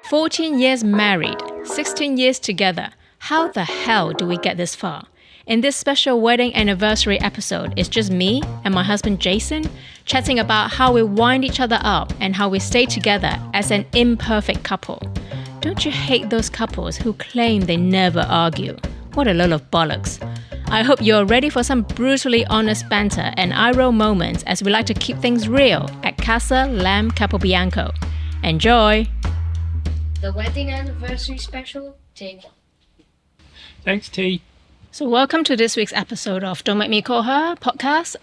14 years married, 16 years together. How the hell do we get this far? In this special wedding anniversary episode, it's just me and my husband Jason chatting about how we wind each other up and how we stay together as an imperfect couple. Don't you hate those couples who claim they never argue? What a load of bollocks. I hope you're ready for some brutally honest banter and eye-roll moments as we like to keep things real at Casa Lam Capobianco. Enjoy! The wedding anniversary special, take one. Thanks, T. So welcome to this week's episode of Don't Make Me Call Her podcast.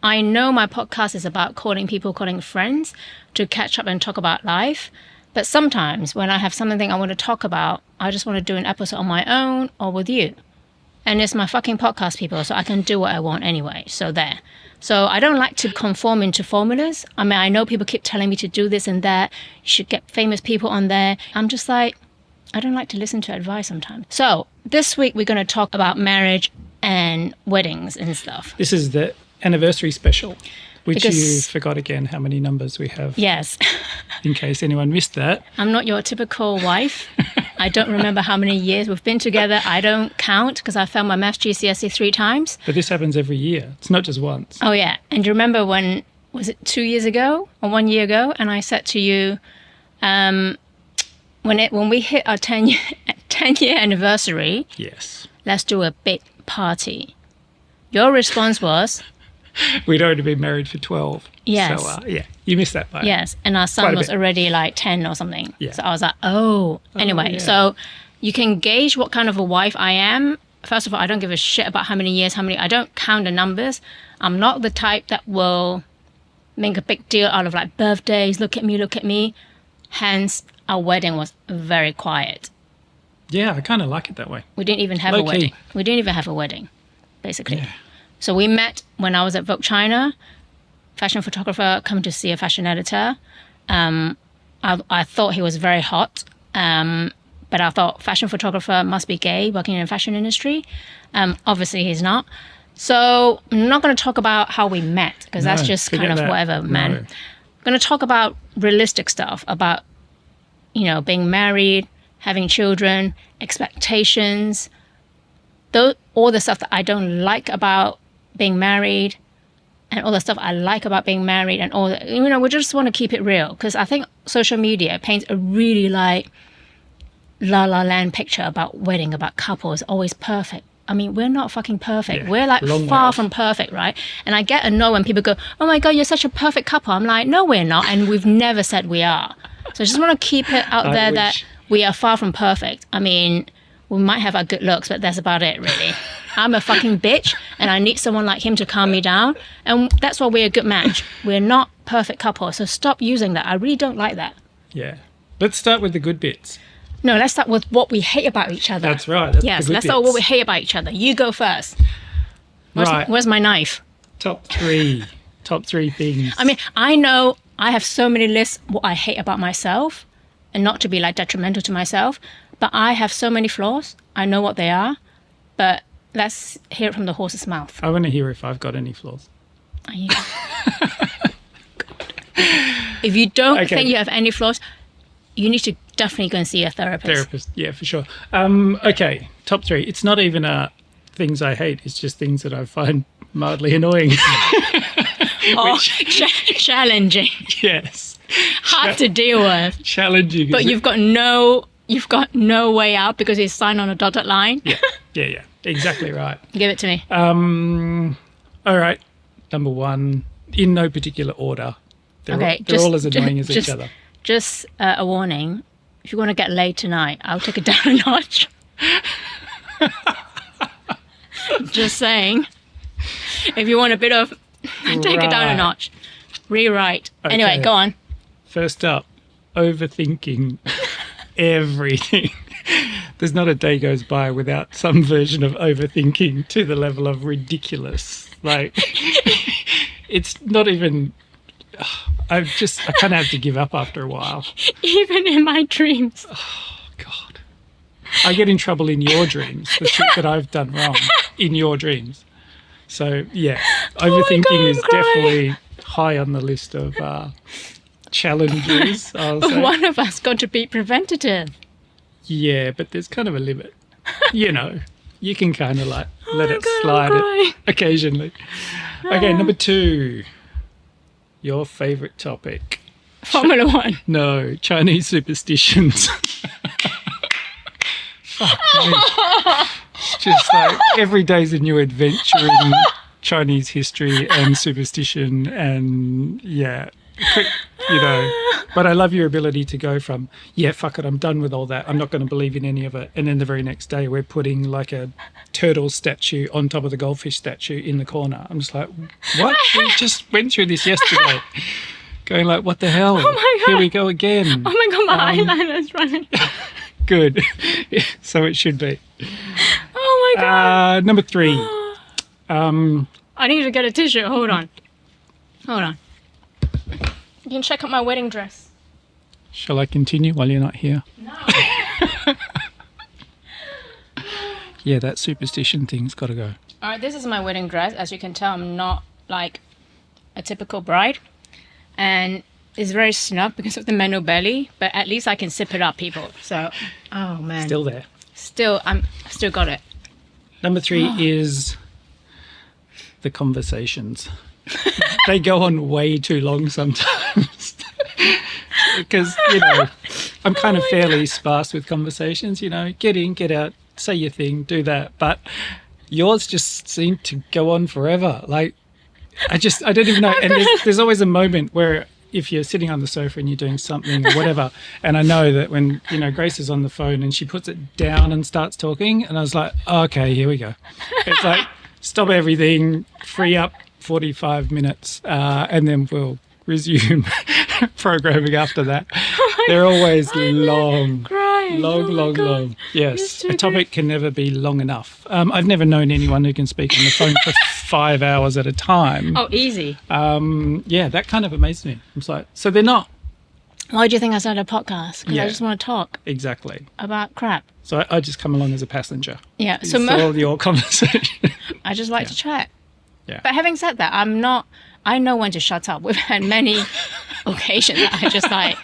I know my podcast is about calling friends to catch up and talk about life. But sometimes when I have something I want to talk about, I just want to do an episode on my own or with you. And it's my fucking podcast, people, so I can do what I want anyway. So there. So I don't like to conform into formulas. I mean, I know people keep telling me to do this and that. You should get famous people on there. I'm just like, I don't like to listen to advice sometimes. So this week we're going to talk about marriage and weddings and stuff. This is the anniversary special, which Because- you forgot again how many numbers we have. Yes. In case anyone missed that. I'm not your typical wife. I don't remember how many years we've been together. I don't count because I failed my maths GCSE 3 times. But this happens every year. It's not just once. Oh, yeah. And do you remember when, was it 2 years ago or 1 year ago? And I said to you, when we hit our 10-year anniversary, Yes. let's do a big party. Your response was, We'd already been married for 12. Yes. So, yeah, you missed that part. yes. And our son Quite a was bit. already like 10 or something. Yeah. So I was like, oh. Anyway, yeah. so you can gauge what kind of a wife I am. First of all, I don't give a shit about how many years, I don't count the numbers. I'm not the type that will make a big deal out of like birthdays, look at me. Hence, our wedding was very quiet. Yeah, I kind of like it that way. We didn't even have a Low-key. wedding. We didn't even have a wedding, basically. Yeah. So we met when I was at Vogue China, fashion photographer, come to see a fashion editor. I thought he was very hot, but I thought fashion photographer must be gay, working in the fashion industry. Obviously, he's not. So I'm not going to talk about how we met, because that's No, just forget kind of that. whatever, man. No. I'm going to talk about realistic stuff, about, being married, having children, expectations, all the stuff that I don't like about being married and all the stuff I like about being married and all that. We just want to keep it real because I think social media paints a really like la la land picture about wedding, about couples, always perfect. I mean, we're not fucking perfect. Yeah, We're like long way far off. from perfect, right? And I get annoyed when people go, oh my God, you're such a perfect couple. I'm like, no, we're not. And we've never said we are. So I just want to keep it out I there wish. that we are far from perfect. I mean, we might have our good looks, but that's about it, really. I'm a fucking bitch, and I need someone like him to calm me down. And that's why we're a good match. We're not perfect couple, so stop using that. I really don't like that. Yeah. Let's start with the good bits. No, let's start with what we hate about each other. That's right. That's Yes, the good let's start with what we bits. hate about each other. You go first. Right. Where's my knife? Top 3. Top 3 things. I mean, I know I have so many lists what I hate about myself, and not to be like detrimental to myself, but I have so many flaws. I know what they are, but let's hear it from the horse's mouth. I want to hear if I've got any flaws. Are you- If you don't Okay. think you have any flaws, you need to definitely go and see a therapist. Yeah, for sure. Okay, top 3. It's not even things I hate. It's just things that I find mildly annoying. Oh, challenging, Yes. hard to deal with. Challenging. But is it? you've got no way out because it's signed on a dotted line. Yeah. Exactly right. Give it to me. All right. Number 1, in no particular order. They're all as annoying as each other. Just a warning. If you want to get laid tonight, I'll take it down a notch. Just saying. If you want a bit of, take it down a Right. notch. Rewrite. Okay. Anyway, go on. First up, overthinking everything. There's not a day goes by without some version of overthinking to the level of ridiculous. Like, it's not even... I kind of have to give up after a while. Even in my dreams. God. I get in trouble in your dreams, the shit that I've done wrong in your dreams. So, yeah, overthinking God, I'm is crying. definitely high on the list of challenges. I'll But say. one of us got to be preventative. Yeah, but there's kind of a limit. You know, you can kind of like let my it God, I'm slide crying. it occasionally. Okay, number 2. Your favourite topic. Formula One. No, Chinese superstitions. Fuck me. It's just like every day's a new adventure in Chinese history and superstition and yeah, you know. But I love your ability to go from, yeah, fuck it, I'm done with all that. I'm not going to believe in any of it. And then the very next day we're putting like a turtle statue on top of the goldfish statue in the corner. I'm just like, what? We just went through this yesterday. Going like, what the hell? Oh my God. Here we go again. Oh my God, my eyeliner's running. Good. So it should be. Oh my God. Number 3. I need to get a tissue. Hold on. You can check out my wedding dress. Shall I continue while you're not here? No. Yeah, that superstition thing's got to go. All right, this is my wedding dress. As you can tell, I'm not like a typical bride. And it's very snug because of the mental belly, but at least I can zip it up, people. So, oh man. Still there. I've still got it. Number 3 is the conversations. They go on way too long sometimes. Because, you know, I'm kind of fairly sparse with conversations, you know, get in, get out, say your thing, do that. But yours just seem to go on forever. Like, I don't even know. And there's always a moment where if you're sitting on the sofa and you're doing something or whatever, and I know that when, you know, Grace is on the phone and she puts it down and starts talking, and I was like, oh, okay, here we go. It's like, stop everything, free up 45 minutes, and then we'll resume programming after that. They're always long. Long. Yes, a topic can never be long enough. I've never known anyone who can speak on the phone for 5 hours at a time. Oh, easy. Yeah, that kind of amazed me. I'm like, so they're not. Why do you think I started a podcast? Because Yeah. I just want to talk Exactly. about crap. So I just come along as a passenger. Yeah. It's So all your conversation. I just like to chat. Yeah. But having said that, I know when to shut up. We've had many occasions that I just like,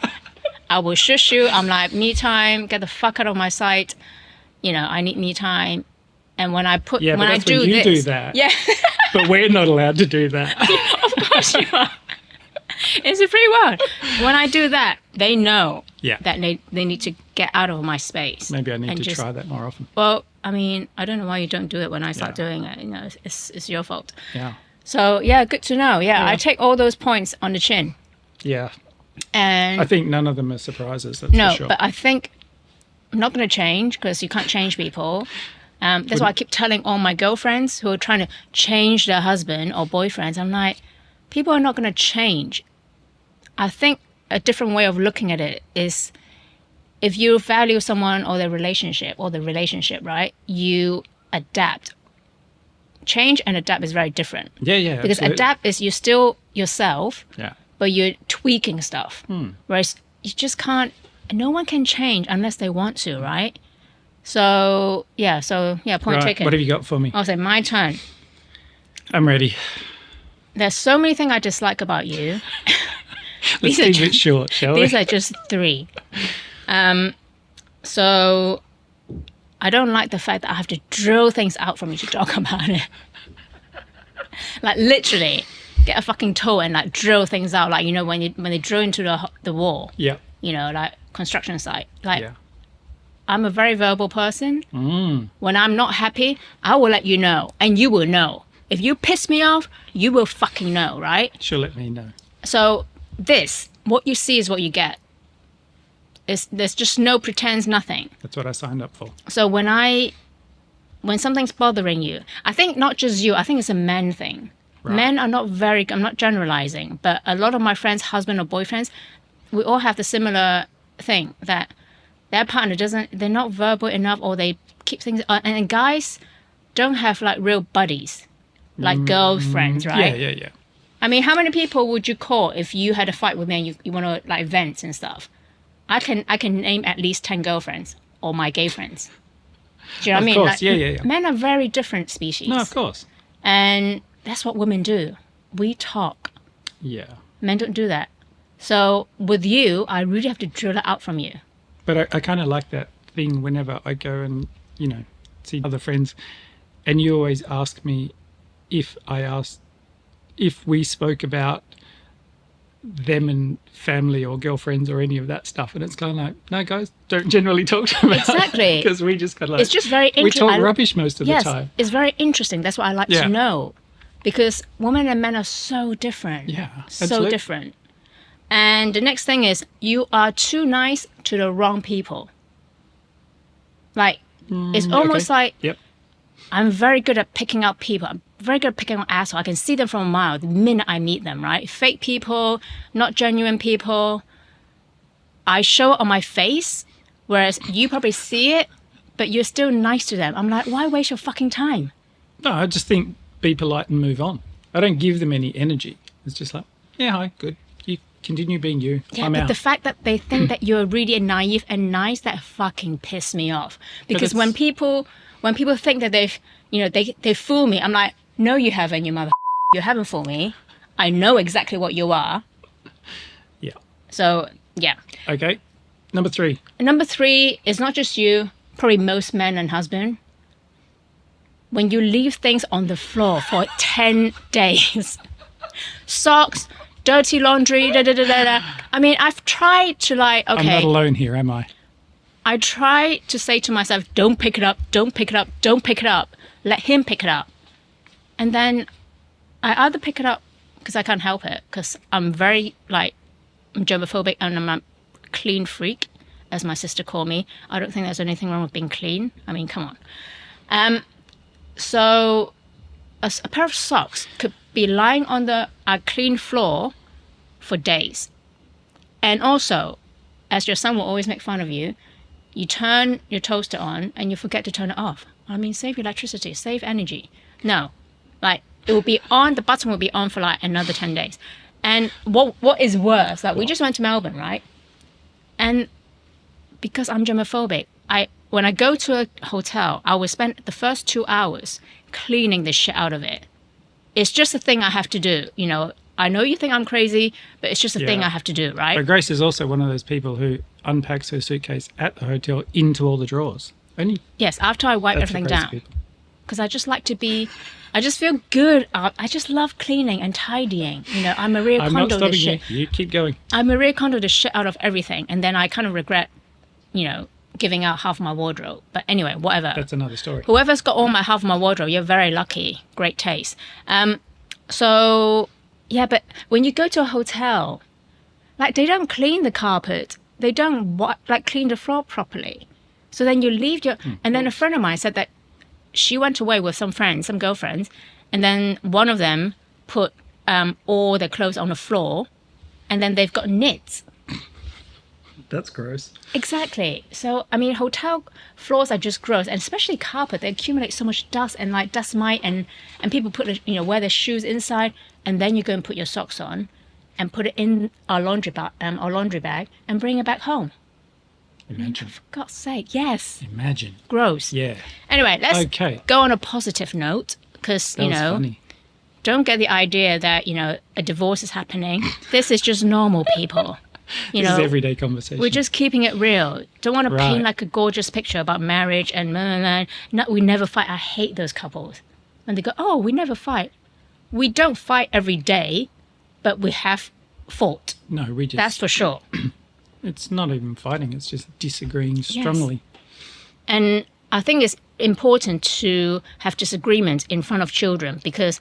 I will shush you. I'm like, me time, get the fuck out of my sight. You know, I need me time. And when I put, Yeah, but when I that's when do you this. do that. Yeah. But we're not allowed to do that. Of course you are. It's a free world. When I do that, they know Yeah. that they need to get out of my space. Maybe I need and to just- try that more often. Well, I mean, I don't know why you don't do it when I start Yeah. doing it. You know, it's your fault. Yeah. So yeah, good to know. Yeah, Yeah. I take all those points on the chin. Yeah. And I think none of them are surprises, that's no, for sure. but I think I'm not going to change because you can't change people. That's why I keep telling all my girlfriends who are trying to change their husband or boyfriends. I'm like, people are not going to change. I think a different way of looking at it is if you value someone or the relationship, right, you adapt. Change and adapt is very different. Yeah. Because absolutely. adapt is you're still yourself, Yeah. but you're tweaking stuff. Whereas you just can't, no one can change unless they want to, right? So, point Right, taken. what have you got for me? I'll say my turn. I'm ready. There's so many things I dislike about you. Let's These are keep it short, shall we? These are just 3. So I don't like the fact that I have to drill things out from you to talk about it. Like literally get a fucking tool and like drill things out. Like, you know, when they drill into the wall, Yeah. you know, like construction site. Like Yeah. I'm a very verbal person. When I'm not happy, I will let you know and you will know. If you piss me off, you will fucking know, right? She'll let me know. So what you see is what you get. There's just no pretense, nothing. That's what I signed up for. So when something's bothering you, I think not just you, I think it's a men thing. Right. Men are not I'm not generalizing, but a lot of my friends, husband or boyfriends, we all have the similar thing that their partner they're not verbal enough or they keep things, and guys don't have like real buddies, like girlfriends, right? Yeah. I mean, how many people would you call if you had a fight with me and you want to like vent and stuff? I can name at least 10 girlfriends or my gay friends. Do you know what I mean? Of Like, course, yeah. Men are very different species. No, of course. And that's what women do. We talk. Yeah. Men don't do that. So with you, I really have to drill it out from you. But I kind of like that thing whenever I go and, see other friends. And you always ask me if we spoke about them and family or girlfriends or any of that stuff. And it's kind of like, no, guys, don't generally talk to them about Exactly. Because we just kind of like, It's just very we interesting. talk rubbish most of the time. It's very interesting. That's what I like Yeah. to know. Because women and men are so different. Yeah, So absolutely. different. And the next thing is you are too nice to the wrong people. Like, it's almost like Yep. I'm very good at picking out people. I'm very good at picking out assholes. I can see them from a mile the minute I meet them, right? Fake people, not genuine people. I show it on my face, whereas you probably see it, but you're still nice to them. I'm like, why waste your fucking time? No, I just think be polite and move on. I don't give them any energy. It's just like, yeah, hi, good. You continue being you. Yeah, I'm but out. the fact that they think that you're really naive and nice, that fucking piss me off. Because when people think that they fool me, I'm like, no, you haven't, you mother. You haven't fooled me. I know exactly what you are. Yeah. So yeah. Okay. Number 3. Number 3 is not just you, probably most men and husband. When you leave things on the floor for 10 days, socks, dirty laundry, da da da da da. I mean, I've tried to okay. I'm not alone here, am I? I try to say to myself, don't pick it up, don't pick it up, don't pick it up. Let him pick it up. And then I either pick it up because I can't help it, because I'm very, I'm germophobic and I'm a clean freak, as my sister called me. I don't think there's anything wrong with being clean. I mean, come on. So a pair of socks could be lying on a clean floor for days. And also, as your son will always make fun of you, you turn your toaster on and you forget to turn it off. I mean, save electricity, save energy. No, it will be on, the button will be on for another 10 days. And what is worse, we just went to Melbourne, right? And because I'm germophobic, when I go to a hotel, I will spend the first 2 hours cleaning the shit out of it. It's just a thing I have to do, I know you think I'm crazy, but it's just a thing I have to do, right? But Grace is also one of those people who unpacks her suitcase at the hotel into all the drawers. Yes, after I wipe That's everything the crazy down. people. Because I just like to be, I just feel good. I just love cleaning and tidying. I'm Maria I'm not Kondo the stopping you. shit. You keep going. I Maria Kondo the shit out of everything. And then I kind of regret, giving out half my wardrobe. But anyway, whatever. That's another story. Whoever's got all my half of my wardrobe, you're very lucky. Great taste. So, yeah, but when you go to a hotel, they don't clean the carpet. They don't clean the floor properly. So then you leave and then a friend of mine said that she went away with some girlfriends, and then one of them put all their clothes on the floor, and then they've got nits. That's gross. Exactly. So, I mean, hotel floors are just gross, and especially carpet. They accumulate so much dust and dust mite, and people put, wear their shoes inside, and then you go and put your socks on and put it in our laundry bag and bring it back home. Imagine. For God's sake, yes. Imagine. Gross. Yeah. Anyway, let's go on a positive note, because, That was funny. don't get the idea that, a divorce is happening. This is just normal people. This is everyday conversation. We're just keeping it real. Don't want to paint Right. a gorgeous picture about marriage and no, we never fight. I hate those couples. And they go, oh, we never fight. We don't fight every day, but we have fought. No, we just... That's for sure. It's not even fighting. It's just disagreeing strongly. And I think it's important to have disagreements in front of children, because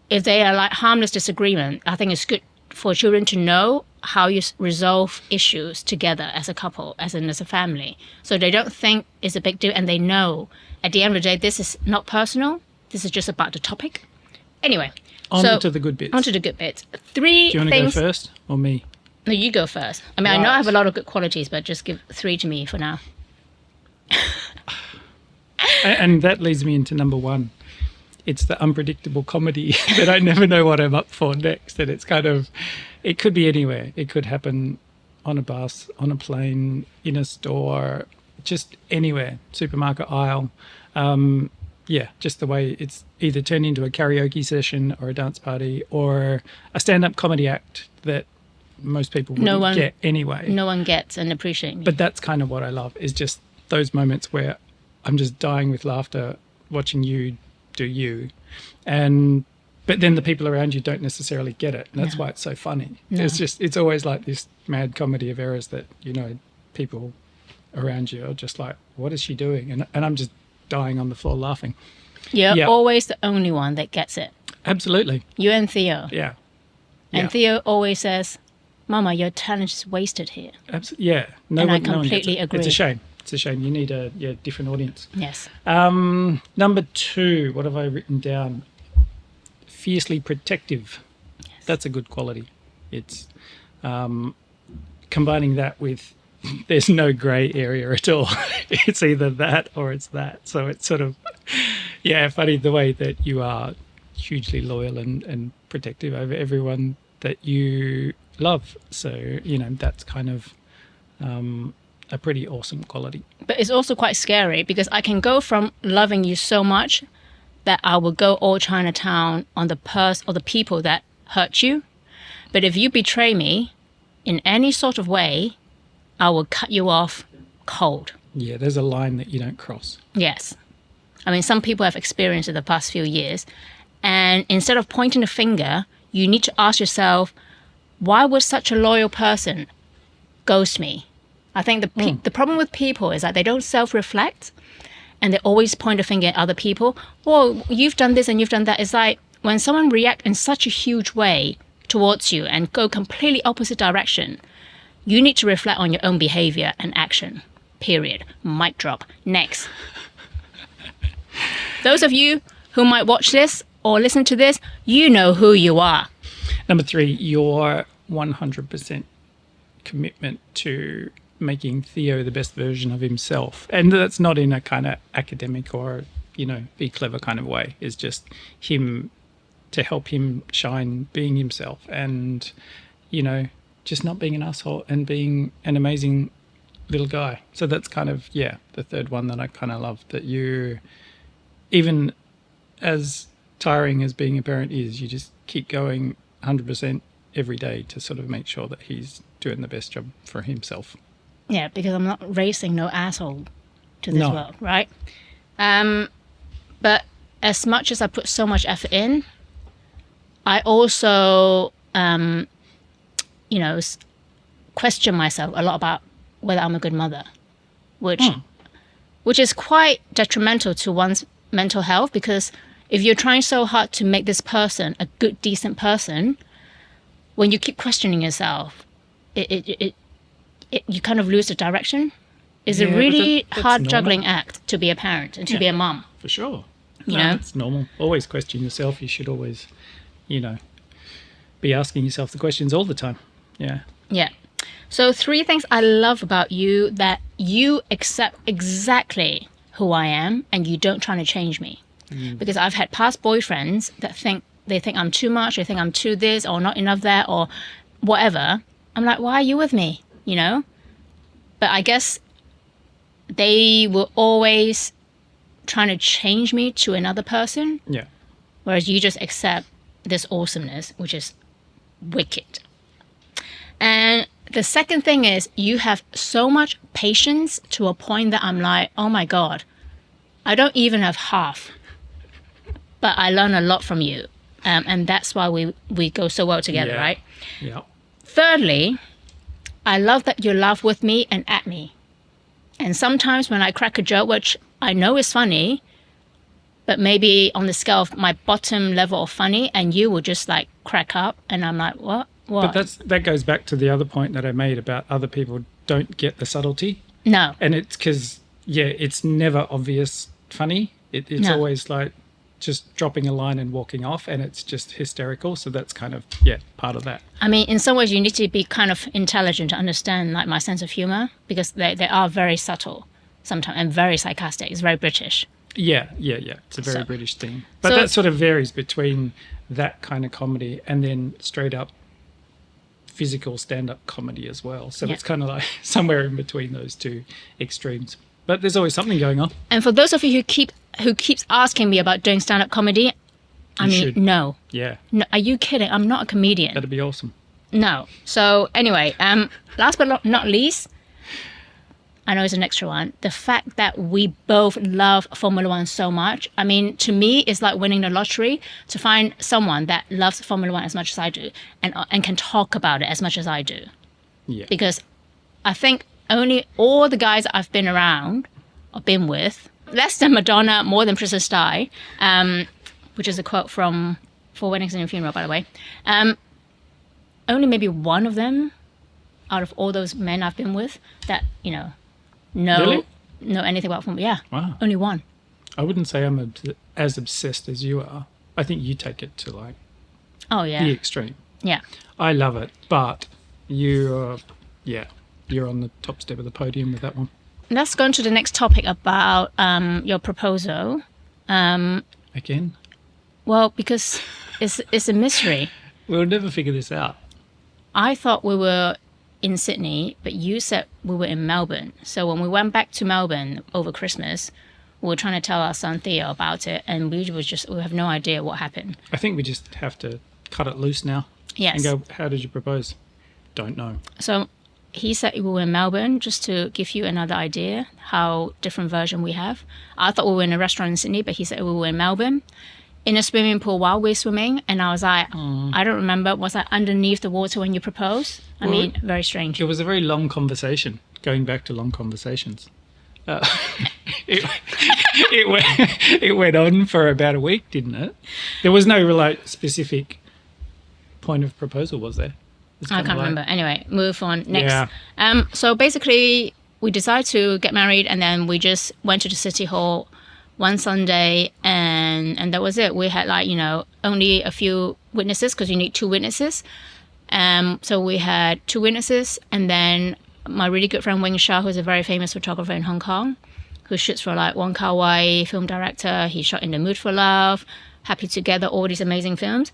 if they are harmless disagreement, I think it's good for children to know how you resolve issues together as a couple, as a family. So they don't think it's a big deal, and they know at the end of the day, this is not personal. This is just about the topic. Anyway. On to the good bits. On to the good bits. 3 Do you want things. to go first or me? No, you go first. I mean, I know I have a lot of good qualities, but just give 3 to me for now. And that leads me into number 1. It's the unpredictable comedy that I never know what I'm up for next. And it's it could be anywhere. It could happen on a bus, on a plane, in a store, just anywhere, supermarket aisle. Just the way it's either turned into a karaoke session or a dance party or a stand-up comedy act that most people No wouldn't one- get anyway. No one gets and appreciate me. But that's kind of what I love, is just those moments where I'm just dying with laughter watching you do you. But then the people around you don't necessarily get it. And that's why it's so funny. No. It's always like this mad comedy of errors that, you know, people around you are just like, what is she doing? And I'm just dying on the floor laughing. You're Yeah. always the only one that gets it. Absolutely. You and Theo. Yeah. And Yeah. Theo always says, Mama, your talent is wasted here. Yeah. And I no one gets completely it. agree. It's a shame. It's a shame. You need a different audience. Yes. Number 2, what have I written down? Fiercely protective. That's a good quality. It's combining that with there's no grey area at all. It's either that or it's that. So it's sort of, funny the way that you are hugely loyal and protective over everyone that you love. So, you know, that's kind of a pretty awesome quality. But it's also quite scary because I can go from loving you so much that I will go all Chinatown on the person or the people that hurt you. But if you betray me in any sort of way, I will cut you off cold. Yeah, there's a line that you don't cross. Yes. I mean, some people have experienced it the past few years. And instead of pointing the finger, you need to ask yourself, why would such a loyal person ghost me? I think the problem with people is that they don't self-reflect and they always point a finger at other people. Well, you've done this and you've done that. It's like when someone reacts in such a huge way towards you and go completely opposite direction, you need to reflect on your own behavior and action. Period. Mic drop. Next. Those of you who might watch this or listen to this, you know who you are. Number 3, your 100% commitment to making Theo the best version of himself. And that's not in a kind of academic or, you know, be clever kind of way. It's just him to help him shine being himself and, you know, just not being an asshole and being an amazing little guy. So that's kind of, the third one that I kind of love, that you, even as tiring as being a parent is, you just keep going 100% every day to sort of make sure that he's doing the best job for himself. Yeah, because I'm not raising no asshole to this No. world, right? But as much as I put so much effort in, I also, question myself a lot about whether I'm a good mother, which is quite detrimental to one's mental health, because if you're trying so hard to make this person a good, decent person, when you keep questioning yourself, you kind of lose the direction. It's a Yeah, but really that's hard normal. juggling act to be a parent and to be a mum. For sure. You know? It's normal. Always question yourself. You should always, be asking yourself the questions all the time. Yeah. Yeah. So 3 things I love about you: that you accept exactly who I am and you don't try to change me. Because I've had past boyfriends that think I'm too much, they think I'm too this or not enough that or whatever. I'm like, why are you with me? You know? But I guess they were always trying to change me to another person, Yeah. whereas you just accept this awesomeness, which is wicked. And the second thing is you have so much patience to a point that I'm like, oh my God, I don't even have half. But I learn a lot from you. And that's why we go so well together, right? Yeah. Thirdly, I love that you laugh with me and at me. And sometimes when I crack a joke, which I know is funny, but maybe on the scale of my bottom level of funny, and you will just like crack up, and I'm like, what? But that goes back to the other point that I made about other people don't get the subtlety. No. And it's because, it's never obvious funny. It's No. always like just dropping a line and walking off, and it's just hysterical. So that's kind of, part of that. I mean, in some ways, you need to be kind of intelligent to understand like my sense of humor, because they are very subtle sometimes and very sarcastic. It's very British. Yeah. It's a very British thing. But So- that sort of varies between that kind of comedy and then straight up physical stand-up comedy as well. So Yeah. it's kind of like somewhere in between those two extremes. But there's always something going on. And for those of you who keeps asking me about doing stand-up comedy, I You mean, should. no. Yeah, No, are you kidding? I'm not a comedian. that'd be awesome. No. So anyway, last but not least, I know it's an extra one. The fact that we both love Formula One so much. I mean, to me, it's like winning the lottery to find someone that loves Formula One as much as I do and can talk about it as much as I do. Yeah. Because I think only all the guys I've been around or been with, less than Madonna, more than Princess Di, which is a quote from Four Weddings and a Funeral, by the way. Only maybe one of them out of all those men I've been with that, know anything about Formula. Yeah. Wow. Only one. I wouldn't say I'm as obsessed as you are. I think you take it to like Oh, yeah. the extreme. Yeah. I love it, but you're on the top step of the podium with that one. Let's go on to the next topic about your proposal. Again? Well, because it's a mystery. We'll never figure this out. I thought we were in Sydney, but you said we were in Melbourne. So when we went back to Melbourne over Christmas, we were trying to tell our son Theo about it, and we have no idea what happened. I think we just have to cut it loose now. Yes. And go, how did you propose? Don't know. So he said we were in Melbourne, just to give you another idea how different version we have. I thought we were in a restaurant in Sydney, but he said we were in Melbourne, in a swimming pool while we're swimming. And I was like, I don't remember. Was I underneath the water when you proposed? I mean, very strange. It was a very long conversation, going back to long conversations. It went on for about a week, didn't it? There was no specific point of proposal, was there? I can't remember. Anyway, move on. Next. Yeah. So basically, we decided to get married, and then we just went to the City Hall one Sunday, and that was it. We had only a few witnesses because you need 2 witnesses. So we had 2 witnesses, and then my really good friend Wing Shah, who's a very famous photographer in Hong Kong, who shoots for like Wong Kar-wai, film director. He shot In the Mood for Love, Happy Together, all these amazing films.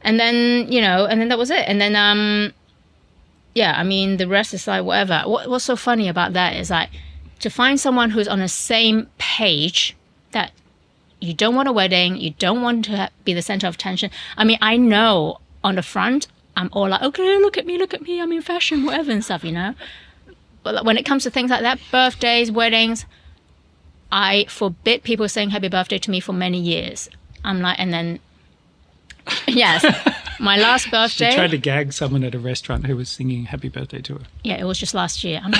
And then, and then that was it. And then, I mean, the rest is like whatever. What's so funny about that is like to find someone who's on the same page that you don't want a wedding, you don't want to be the center of attention. I mean, I know on the front, I'm all like, okay, look at me, I'm in fashion, whatever and stuff, But when it comes to things like that, birthdays, weddings, I forbid people saying happy birthday to me for many years. I'm like, and then, yes, my last birthday. She tried to gag someone at a restaurant who was singing happy birthday to her. Yeah, it was just last year. I'm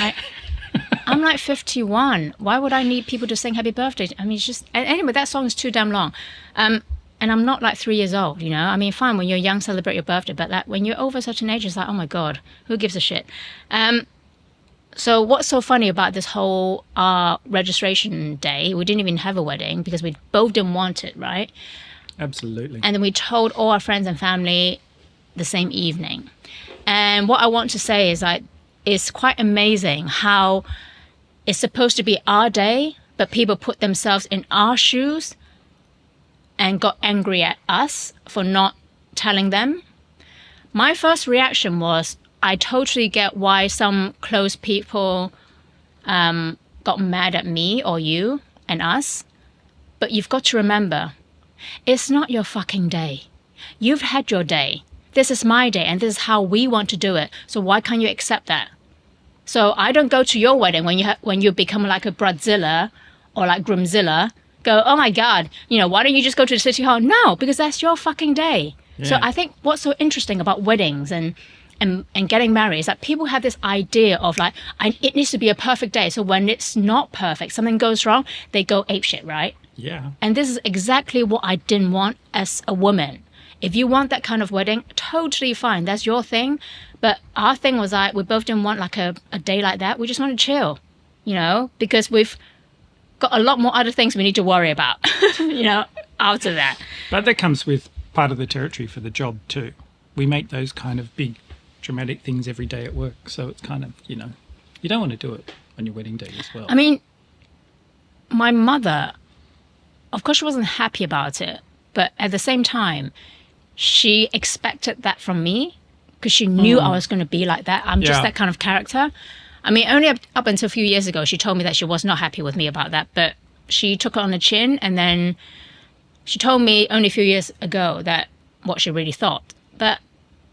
like 51. Why would I need people to sing happy birthday? I mean, it's just, anyway, that song is too damn long. And I'm not like 3 years old, I mean, fine, when you're young, celebrate your birthday. But when you're over such an age, it's like, oh my God, who gives a shit? So what's so funny about this whole registration day, we didn't even have a wedding because we both didn't want it, right? Absolutely. And then we told all our friends and family the same evening. And what I want to say is like, it's quite amazing how it's supposed to be our day, but people put themselves in our shoes and got angry at us for not telling them. My first reaction was, I totally get why some close people got mad at me or you and us. But you've got to remember, it's not your fucking day. You've had your day. This is my day, and this is how we want to do it. So why can't you accept that? So I don't go to your wedding when you become like a bridezilla or like groomzilla. Go, oh my God, why don't you just go to the City Hall? No, because that's your fucking day. Yeah. So I think what's so interesting about weddings and getting married is that people have this idea of like, it needs to be a perfect day. So when it's not perfect, something goes wrong, they go apeshit, right? Yeah. And this is exactly what I didn't want as a woman. If you want that kind of wedding, totally fine. That's your thing. But our thing was like, we both didn't want like a day like that. We just want to chill, because we've got a lot more other things we need to worry about, after that. But that comes with part of the territory for the job too. We make those kind of big dramatic things every day at work. So it's kind of, you don't want to do it on your wedding day as well. I mean, my mother, of course she wasn't happy about it, but at the same time, she expected that from me because she knew I was going to be like that. I'm just that kind of character. I mean, only up until a few years ago, she told me that she was not happy with me about that, but she took it on the chin, and then she told me only a few years ago that what she really thought. But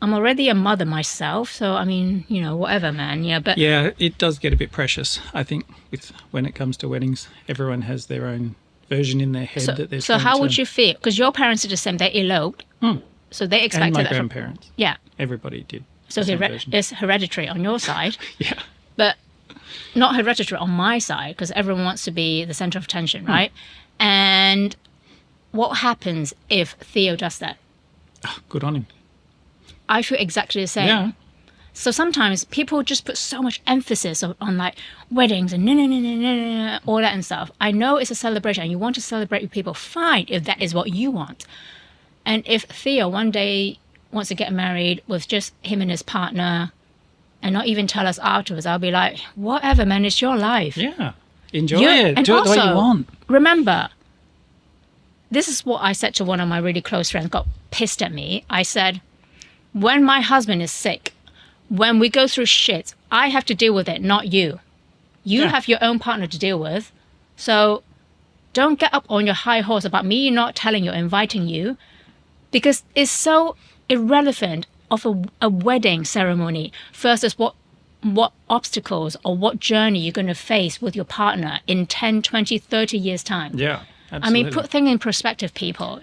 I'm already a mother myself, so I mean, whatever, man. Yeah, but Yeah, it does get a bit precious, I think, when it comes to weddings. Everyone has their own version in their head that they're so trying how to... would you feel? Because your parents did the same. They eloped, so they expected And my that grandparents. yeah. Everybody did. So it's hereditary on your side, Yeah. but not hereditary on my side because everyone wants to be the center of attention, right? And what happens if Theo does that? Oh, good on him. I feel exactly the same. Yeah. So sometimes people just put so much emphasis on like weddings and no, all that and stuff. I know it's a celebration and you want to celebrate with people. Fine, if that is what you want. And if Theo one day wants to get married with just him and his partner and not even tell us afterwards, I'll be like, whatever, man, it's your life. Yeah. Enjoy it. And Do it the way also, you want. Remember, this is what I said to one of my really close friends, got pissed at me. I said, when my husband is sick, when we go through shit, I have to deal with it, not you. You have your own partner to deal with. So don't get up on your high horse about me not telling you, inviting you, because it's so irrelevant of a wedding ceremony versus what obstacles or what journey you're going to face with your partner in 10, 20, 30 years' time. Yeah, absolutely. I mean, put things in perspective, people,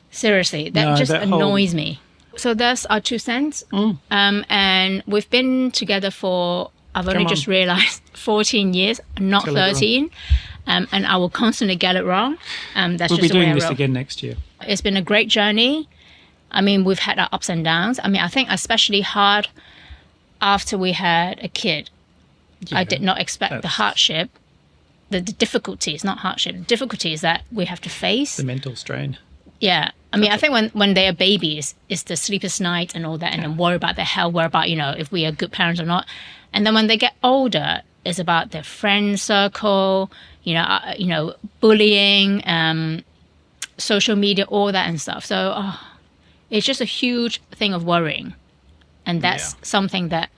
Seriously, that annoys me. So that's our 2 cents. And we've been together for, I've only just realized, 14 years, not 13. And I will constantly get it wrong. That's We'll just be the way doing I this roll. again next year. It's been a great journey. I mean, we've had our ups and downs. I mean, I think especially hard after we had a kid. I did not expect the hardship, the difficulties, not hardship, the difficulties that we have to face. The mental strain. Yeah. I mean, I think when they are babies, it's the sleepless night and all that, and then worry about their health, worry about, if we are good parents or not. And then when they get older, it's about their friend circle, bullying, social media, all that and stuff. So it's just a huge thing of worrying. And that's something that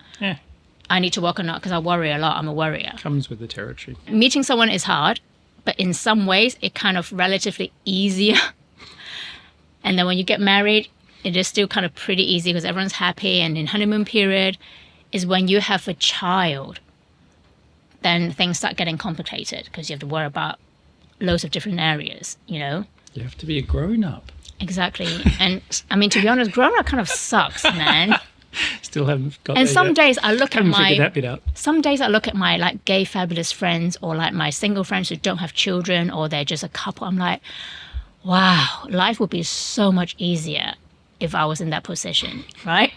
I need to work on because I worry a lot. I'm a worrier. Comes with the territory. Meeting someone is hard, but in some ways, it kind of relatively easier. And then when you get married, it is still kind of pretty easy because everyone's happy. And in honeymoon period is when you have a child, then things start getting complicated because you have to worry about loads of different areas, You have to be a grown-up. Exactly. And I mean, to be honest, growing up kind of sucks, man. Still haven't got And there some yet. days I look at Haven't figured that bit out. some days I look at my like gay fabulous friends or like my single friends who don't have children or they're just a couple. I'm like, wow, life would be so much easier if I was in that position, right?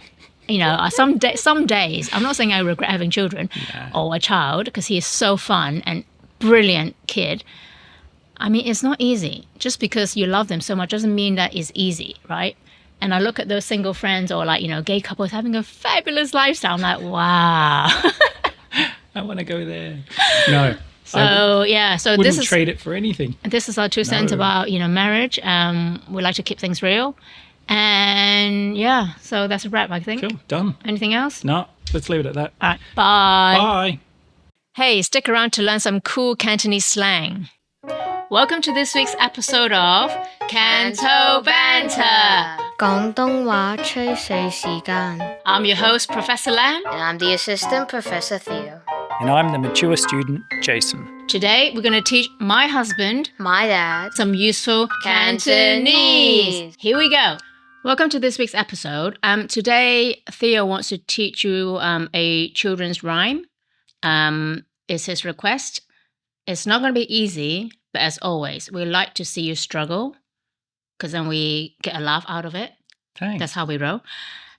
Some days, I'm not saying I regret having children or a child because he is so fun and brilliant kid. I mean, it's not easy. Just because you love them so much doesn't mean that it's easy, right? And I look at those single friends or like, gay couples having a fabulous lifestyle. I'm like, wow. I want to go there. No. So Wouldn't trade it for anything. This is our 2 cents about, marriage. We like to keep things real. And so that's a wrap, I think. Cool. Done. Anything else? No, let's leave it at that. All right. Bye. Bye. Hey, stick around to learn some cool Cantonese slang. Welcome to this week's episode of Canto Banter. 廣東話吹水時間 I'm your host, Professor Lam. And I'm the assistant, Professor Theo. And I'm the mature student, Jason. Today, we're going to teach my husband My dad. some useful Cantonese. Here we go. Welcome to this week's episode. Today, Theo wants to teach you a children's rhyme. It's his request. It's not going to be easy, but as always, we like to see you struggle because then we get a laugh out of it. Thanks. That's how we roll.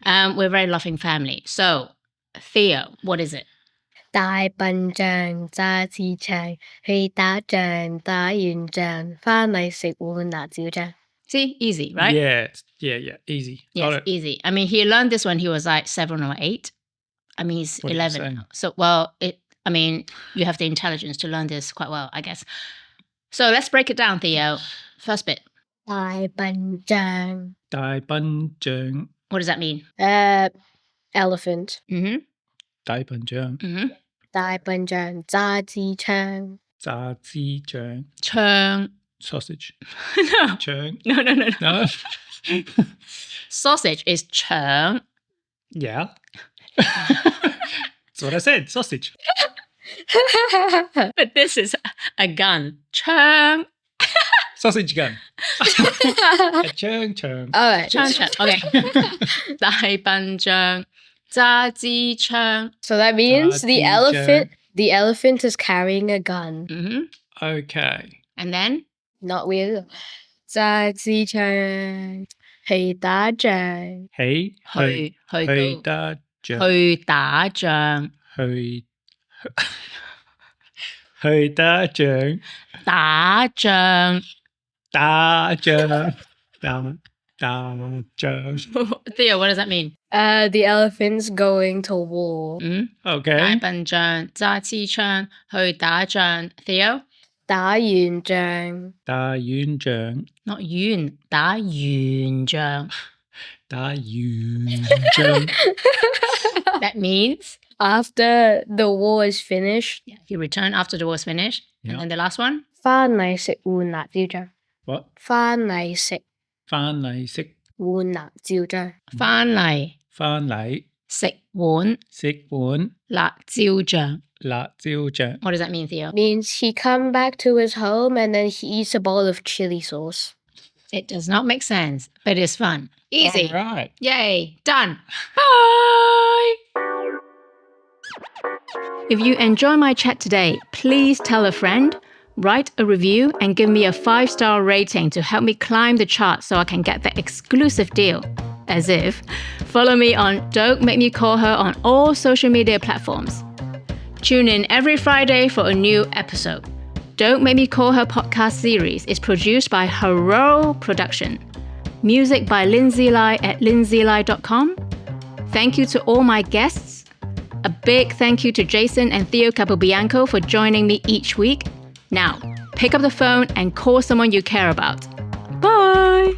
We're a very loving family. So, Theo, what is it? 大笨象揸支槍，去打仗，打完仗返嚟食碗辣椒醬。 See, easy, right? Yeah, easy. Yes, Got it. easy. I mean, he learned this when he was like 7 or 8. I mean, he's What are you 11 saying? now. So, well, you have the intelligence to learn this quite well, I guess. So let's break it down, Theo. First bit. 大笨象 大笨象 What does that mean? elephant. Mm-hmm. 大笨象 Mm-hmm. 大笨象揸支槍，揸支杖 Churn. Sausage. No. Churn. No. No? Sausage is 腸. Yeah. That's what I said. Sausage. But this is a gun. 腸. Sausage gun. Churn. Alright. 腸. Okay. 大笨象揸支槍. So that means the Teacher. elephant is carrying a gun. Okay. And then Not weird. 揸支槍去打仗. Hey. 去打仗。去打仗. 去打仗。打仗. 打仗。打仗。 Theo, what does that mean? The elephant's going to war. 大 Okay. 笨象揸支槍去打仗. Theo? 打完仗. 打完仗。 Not 完, 打完仗. 打完仗。 That means After the war is finished, you return after the war is finished. Yeah. And then the last one? 返嚟食換辣椒醬. What? 返嚟食翻嚟食。換辣椒醬. 返嚟翻嚟食碗食碗辣椒醬. 辣椒醬。 What does that mean, Theo? Means he come back to his home and then he eats a bowl of chili sauce. It does not make sense, but it's fun. Easy. All right. Yay. Done. Bye. If you enjoy my chat today, please tell a friend, write a review, and give me a 5-star rating to help me climb the chart so I can get the exclusive deal. As if. Follow me on Don't Make Me Call Her on all social media platforms. Tune in every Friday for a new episode. Don't Make Me Call Her podcast series is produced by Hero Production. Music by Lindsay Lai at lindsaylai.com. Thank you to all my guests. A big thank you to Jason and Theo Capobianco for joining me each week. Now, pick up the phone and call someone you care about. Bye!